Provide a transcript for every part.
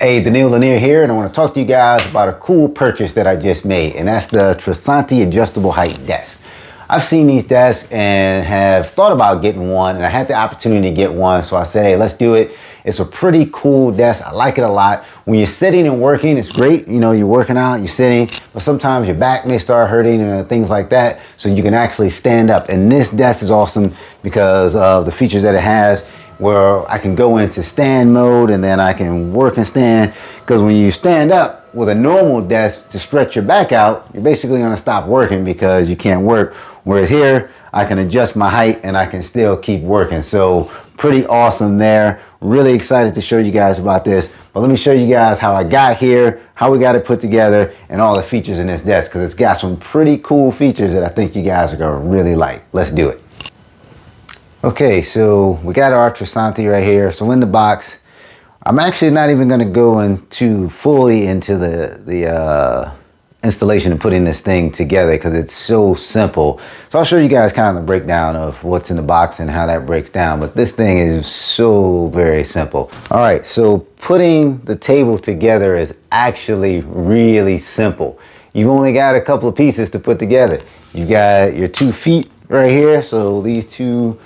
Hey, Daniil Lanier here, and I want to talk to you guys about a cool purchase that I just made, and that's the Tresanti adjustable height desk. I've seen these desks and have thought about getting one, and I had the opportunity to get one, so I said, hey, let's do it. It's a pretty cool desk. I like it a lot. When you're sitting and working, it's great. You know, you're working out, you're sitting, but sometimes your back may start hurting and things like that, so you can actually stand up. And this desk is awesome because of the features that it has, where I can go into stand mode and then I can work and stand. Because when you stand up with a normal desk to stretch your back out, you're basically going to stop working because you can't work. Whereas here, I can adjust my height and I can still keep working. So pretty awesome there. Really excited to show you guys about this. But let me show you guys how I got here, how we got it put together, and all the features in this desk, because it's got some pretty cool features that I think you guys are going to really like. Let's do it. Okay, so we got our Tresanti right here. So in the box, I'm actually not even going to go into fully into the installation and putting this thing together because it's so simple. So I'll show you guys kind of the breakdown of what's in the box and how that breaks down. But this thing is so very simple. All right, so putting the table together is actually really simple. You've only got a couple of pieces to put together. You got your 2 feet right here. So these 2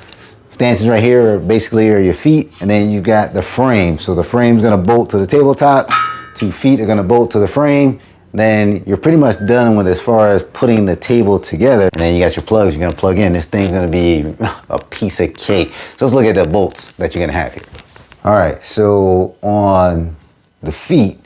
stances right here are basically your feet, and then you got the frame. So the frame's gonna bolt to the tabletop, 2 feet are gonna bolt to the frame. Then you're pretty much done with as far as putting the table together. And then you got your plugs you're gonna plug in. This thing's gonna be a piece of cake. So let's look at the bolts that you're gonna have here. All right, so on the feet,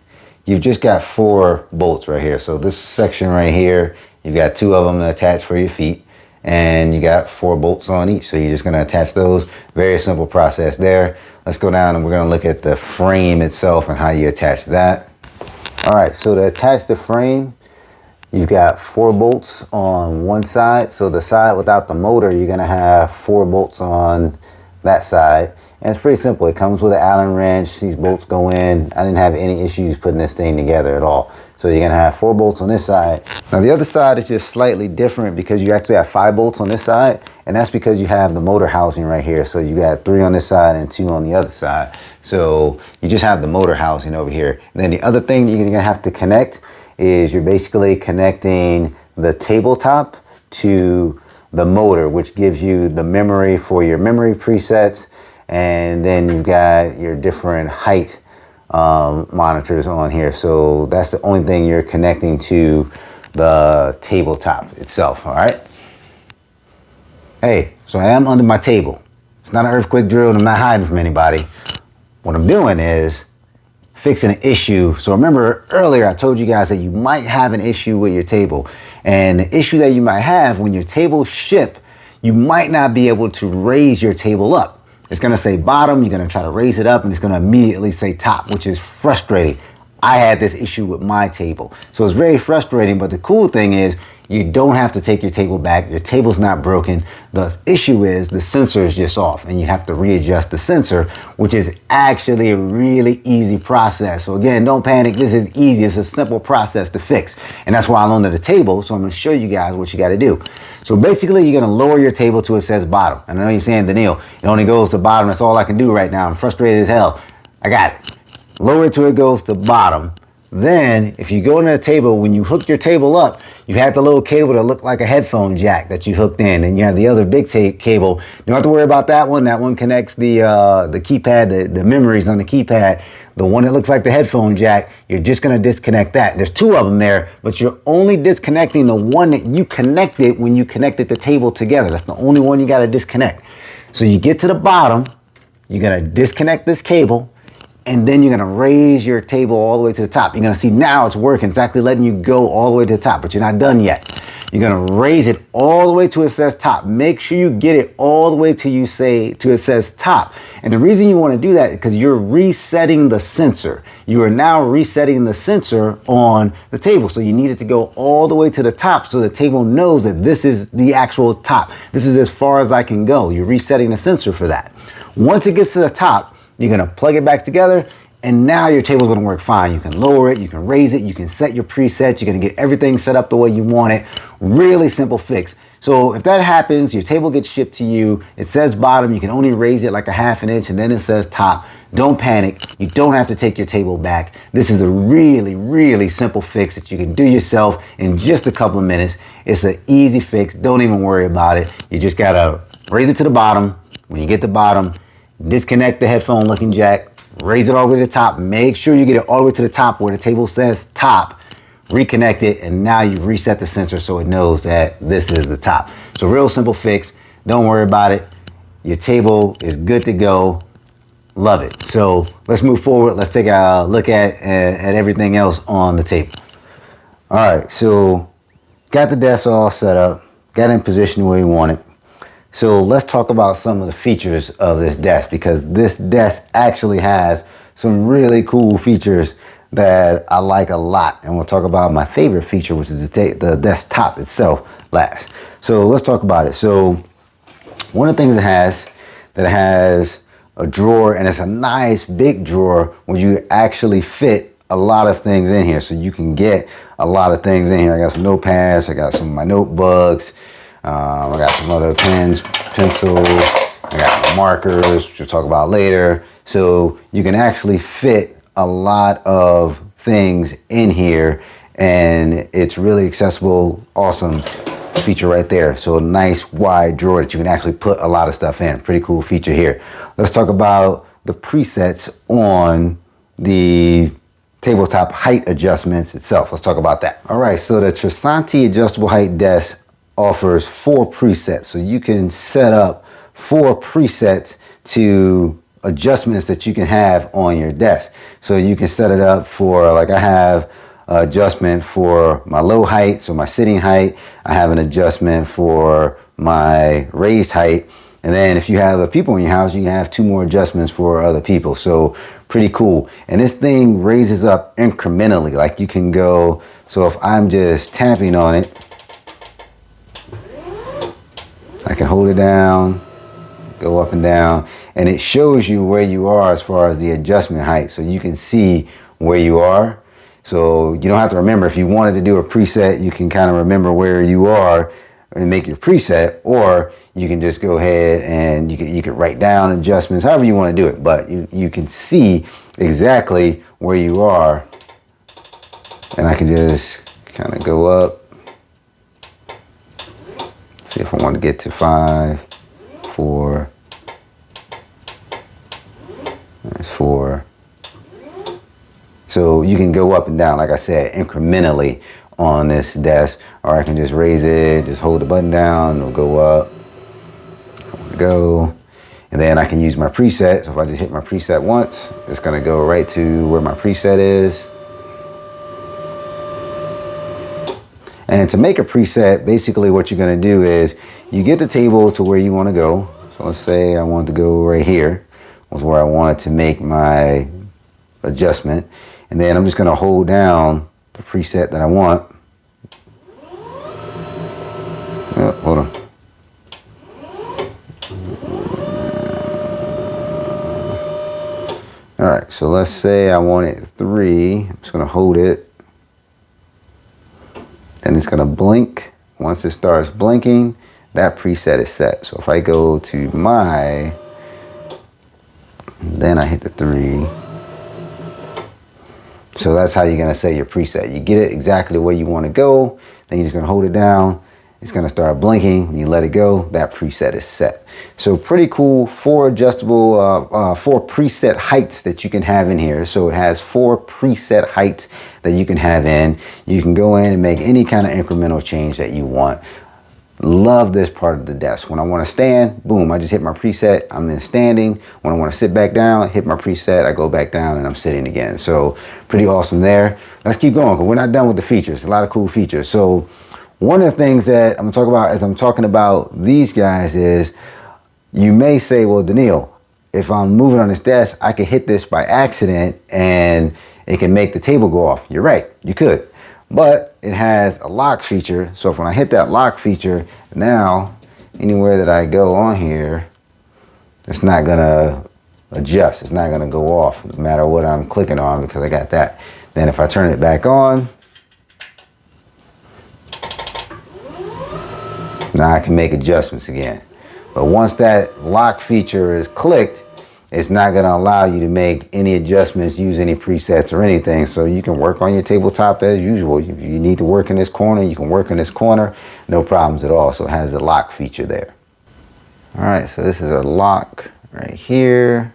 you've just got 4 bolts right here. So this section right here, you've got 2 of them to attach for your feet. And you got 4 bolts on each, so you're just going to attach those. Very simple process there. Let's go down and we're going to look at the frame itself and how you attach that. All right, so to attach the frame, you've got 4 bolts on one side. So the side without the motor, you're going to have 4 bolts on that side. And it's pretty simple. It comes with an Allen wrench. These bolts go in. I didn't have any issues putting this thing together at all. So you're gonna have 4 bolts on this side. Now the other side is just slightly different because you actually have 5 bolts on this side, and that's because you have the motor housing right here. So you got 3 on this side and 2 on the other side. So you just have the motor housing over here. And then the other thing you're gonna have to connect is you're basically connecting the tabletop to the motor, which gives you the memory for your memory presets. And then you've got your different height monitors on here. So that's the only thing you're connecting to the tabletop itself. All right. Hey, so I am under my table. It's not an earthquake drill and I'm not hiding from anybody. What I'm doing is fixing an issue. So remember earlier I told you guys that you might have an issue with your table, and the issue that you might have when your tables ship, you might not be able to raise your table up. It's gonna say bottom, you're gonna try to raise it up, and it's gonna immediately say top, which is frustrating. I had this issue with my table. So it's very frustrating, but the cool thing is you don't have to take your table back. Your table's not broken. The issue is the sensor is just off, and you have to readjust the sensor, which is actually a really easy process. So again, don't panic. This is easy. It's a simple process to fix. And that's why I'm under the table. So I'm gonna show you guys what you gotta do. So basically, you're gonna lower your table to it says bottom. And I know you're saying, Daniil, it only goes to bottom. That's all I can do right now. I'm frustrated as hell. I got it. Lower it till it goes to bottom. Then, if you go into the table, when you hook your table up, you have the little cable that looked like a headphone jack that you hooked in, and you have the other big cable. You don't have to worry about that one. That one connects the keypad, the memories on the keypad. The one that looks like the headphone jack, you're just gonna disconnect that. There's 2 of them there, but you're only disconnecting the one that you connected when you connected the table together. That's the only one you gotta disconnect. So you get to the bottom, you're gonna disconnect this cable, and then you're gonna raise your table all the way to the top. You're gonna see now it's working. It's actually letting you go all the way to the top, but you're not done yet. You're gonna raise it all the way to it says top. Make sure you get it all the way to it says top. And the reason you wanna do that is because you're resetting the sensor. You are now resetting the sensor on the table. So you need it to go all the way to the top so the table knows that this is the actual top. This is as far as I can go. You're resetting the sensor for that. Once it gets to the top, you're gonna plug it back together, and now your table's gonna work fine. You can lower it, you can raise it, you can set your presets, you're gonna get everything set up the way you want it. Really simple fix. So if that happens, your table gets shipped to you, it says bottom, you can only raise it like a 1/2 inch, and then it says top. Don't panic. You don't have to take your table back. This is a really, really simple fix that you can do yourself in just a couple of minutes. It's an easy fix. Don't even worry about it. You just gotta raise it to the bottom. When you get the bottom, disconnect the headphone looking jack, raise it all the way to the top. Make sure you get it all the way to the top where the table says top. Reconnect it, and now you've reset the sensor so it knows that this is the top. So real simple fix. Don't worry about it. Your table is good to go. Love it. So let's move forward. Let's take a look at everything else on the table. All right, so got the desk all set up, got in position where you want it. So let's talk about some of the features of this desk, because this desk actually has some really cool features that I like a lot. And we'll talk about my favorite feature, which is the desktop itself last. So let's talk about it. So one of the things it has a drawer, and it's a nice big drawer where you actually fit a lot of things in here. So you can get a lot of things in here. I got some notepads, I got some of my notebooks, I got some other pens, pencils, I got markers, which we'll talk about later. So you can actually fit a lot of things in here, and it's really accessible. Awesome feature right there. So a nice wide drawer that you can actually put a lot of stuff in. Pretty cool feature here. Let's talk about the presets on the tabletop height adjustments itself. Let's talk about that. All right, so the Tresanti adjustable height desk offers 4 presets. So you can set up 4 presets to adjustments that you can have on your desk. So you can set it up for, like I have adjustment for my low height, so my sitting height. I have an adjustment for my raised height. And then if you have other people in your house, you can have 2 more adjustments for other people. So pretty cool. And this thing raises up incrementally. Like you can go, so if I'm just tapping on it, I can hold it down, go up and down, and it shows you where you are as far as the adjustment height. So you can see where you are. So you don't have to remember. If you wanted to do a preset, you can kind of remember where you are and make your preset, or you can just go ahead and you can write down adjustments, however you want to do it. But you can see exactly where you are, and I can just kind of go up. See if I want to get to 5, 4. There's 4. So you can go up and down, like I said, incrementally on this desk, or I can just raise it, just hold the button down, it'll go up, go, and then I can use my preset. So if I just hit my preset once, it's gonna go right to where my preset is. And to make a preset, basically what you're gonna do is you get the table to where you wanna go. So let's say I want to go right here, was where I wanted to make my adjustment. And then I'm just gonna hold down the preset that I want. Oh, hold on. All right, so let's say I want it 3. I'm just gonna hold it. Then it's gonna blink. Once it starts blinking, that preset is set. So if I go to my, then I hit the 3. So that's how you're gonna set your preset. You get it exactly where you wanna go, then you're just gonna hold it down. It's gonna start blinking. When you let it go, that preset is set. So pretty cool. 4 adjustable, 4 preset heights that you can have in here. So it has 4 preset heights that you can have in. You can go in and make any kind of incremental change that you want. Love this part of the desk. When I want to stand, boom, I just hit my preset, I'm in standing. When I want to sit back down, hit my preset, I go back down and I'm sitting again. So pretty awesome there. Let's keep going because we're not done with the features. A lot of cool features. So one of the things that I'm going to talk about as I'm talking about these guys is, you may say, well, Daniil, if I'm moving on this desk, I could hit this by accident and it can make the table go off. You're right, you could. But it has a lock feature. So if when I hit that lock feature, now anywhere that I go on here, it's not gonna adjust. It's not gonna go off no matter what I'm clicking on, because I got that. Then if I turn it back on, now I can make adjustments again. But once that lock feature is clicked, it's not going to allow you to make any adjustments, use any presets or anything. So you can work on your tabletop as usual. If you need to work in this corner, you can work in this corner, no problems at all. So it has the lock feature there. All right, so this is a lock right here.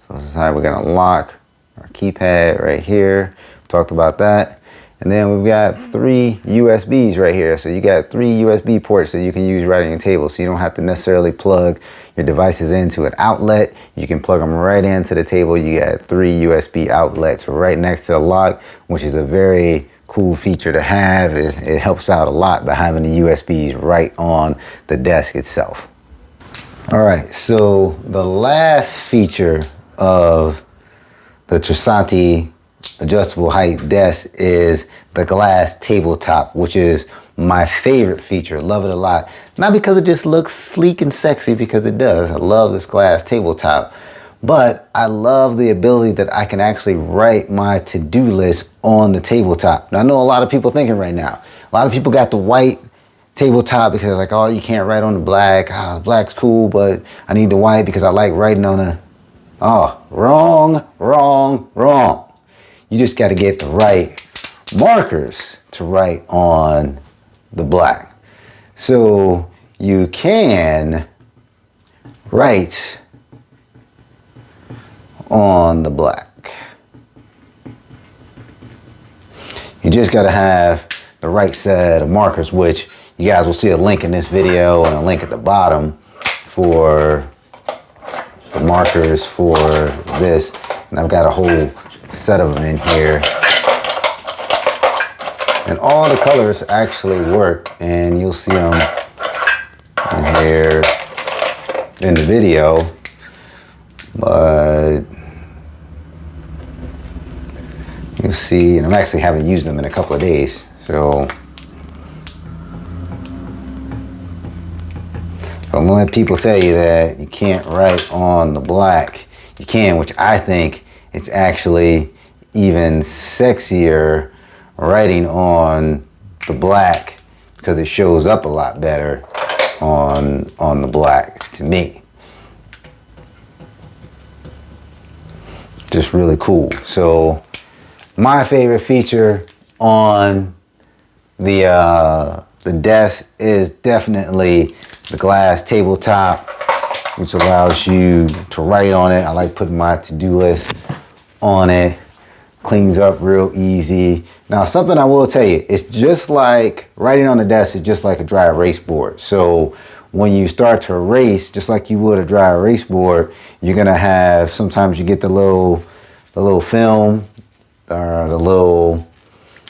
So this is how we're going to lock our keypad right here. We talked about that. And then we've got 3 USBs right here. So you got 3 USB ports that you can use right on your table. So you don't have to necessarily plug your devices into an outlet. You can plug them right into the table. You got 3 USB outlets right next to the lock, which is a very cool feature to have. It helps out a lot by having the USBs right on the desk itself. All right, so the last feature of the Tresanti adjustable height desk is the glass tabletop, which is my favorite feature. Love it a lot. Not because it just looks sleek and sexy, because it does. I love this glass tabletop, but I love the ability that I can actually write my to-do list on the tabletop. Now, I know a lot of people thinking right now, a lot of people got the white tabletop because they're like, oh, you can't write on the black. The black's cool, but I need the white because I like writing on a... Oh, wrong, wrong, wrong. You just got to get the right markers to write on the black. So you can write on the black. You just got to have the right set of markers, which you guys will see a link in this video and a link at the bottom for the markers for this. And I've got a whole set of them in here, and all the colors actually work, and you'll see them in here in the video, but you'll see, and I actually haven't used them in a couple of days, so don't let people tell you that you can't write on the black. You can, which I think it's actually even sexier writing on the black because it shows up a lot better on the black to me. Just really cool. So my favorite feature on the desk is definitely the glass tabletop, which allows you to write on it. I like putting my to-do list on it. Cleans up real easy. Now, something I will tell you, it's just like writing on the desk is just like a dry erase board. So when you start to erase, just like you would a dry erase board, you're gonna have, sometimes you get the little film, or the little,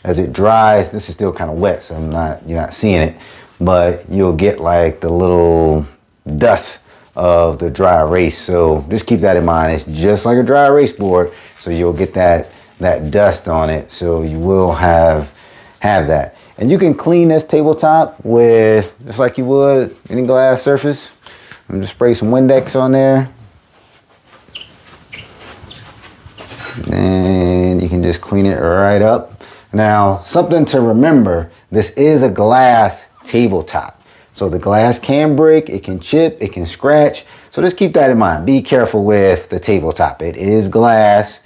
as it dries, this is still kind of wet, so you're not seeing it, but you'll get like the little dust of the dry erase. So just keep that in mind. It's just like a dry erase board, so you'll get that dust on it. So you will have that. And you can clean this tabletop with, just like you would any glass surface. I'm just spray some Windex on there. And you can just clean it right up. Now, something to remember, this is a glass tabletop. So the glass can break, it can chip, it can scratch. So just keep that in mind. Be careful with the tabletop. It is glass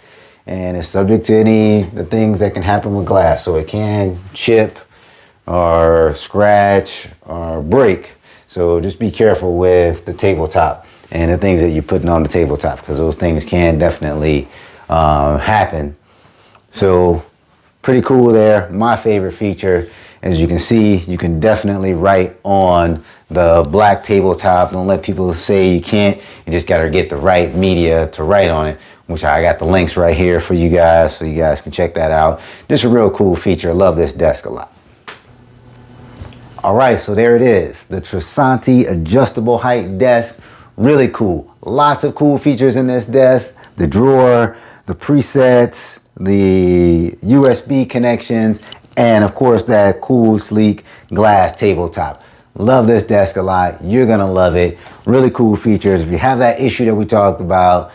and it's subject to the things that can happen with glass. So it can chip or scratch or break. So just be careful with the tabletop and the things that you're putting on the tabletop, because those things can definitely happen. So pretty cool there. My favorite feature. As you can see, you can definitely write on the black tabletop. Don't let people say you can't. You just got to get the right media to write on it, which I got the links right here for you guys, so you guys can check that out. Just a real cool feature. I love this desk a lot. All right, so there it is. The Tresanti adjustable height desk. Really cool. Lots of cool features in this desk. The drawer, the presets, the USB connections, and of course that cool, sleek glass tabletop. Love this desk a lot. You're gonna love it. Really cool features. If you have that issue that we talked about,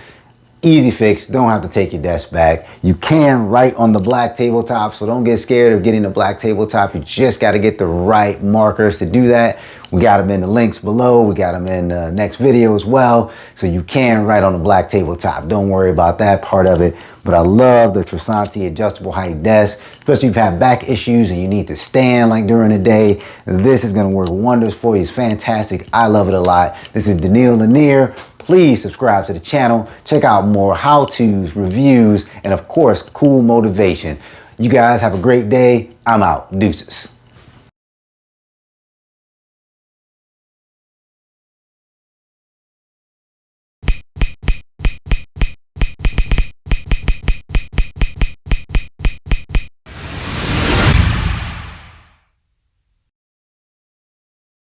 Easy fix, don't have to take your desk back. You can write on the black tabletop, so don't get scared of getting the black tabletop. You just got to get the right markers to do that. We got them in the links below. We got them in the next video as well. So you can write on the black tabletop. Don't worry about that part of it. But I love the Tresanti adjustable height desk, especially if you have back issues and you need to stand like during the day. This is going to work wonders for you. It's fantastic. I love it a lot. This is Daniil Lanier. Please subscribe to the channel. Check out more how-tos, reviews, and of course, cool motivation. You guys have a great day. I'm out. Deuces.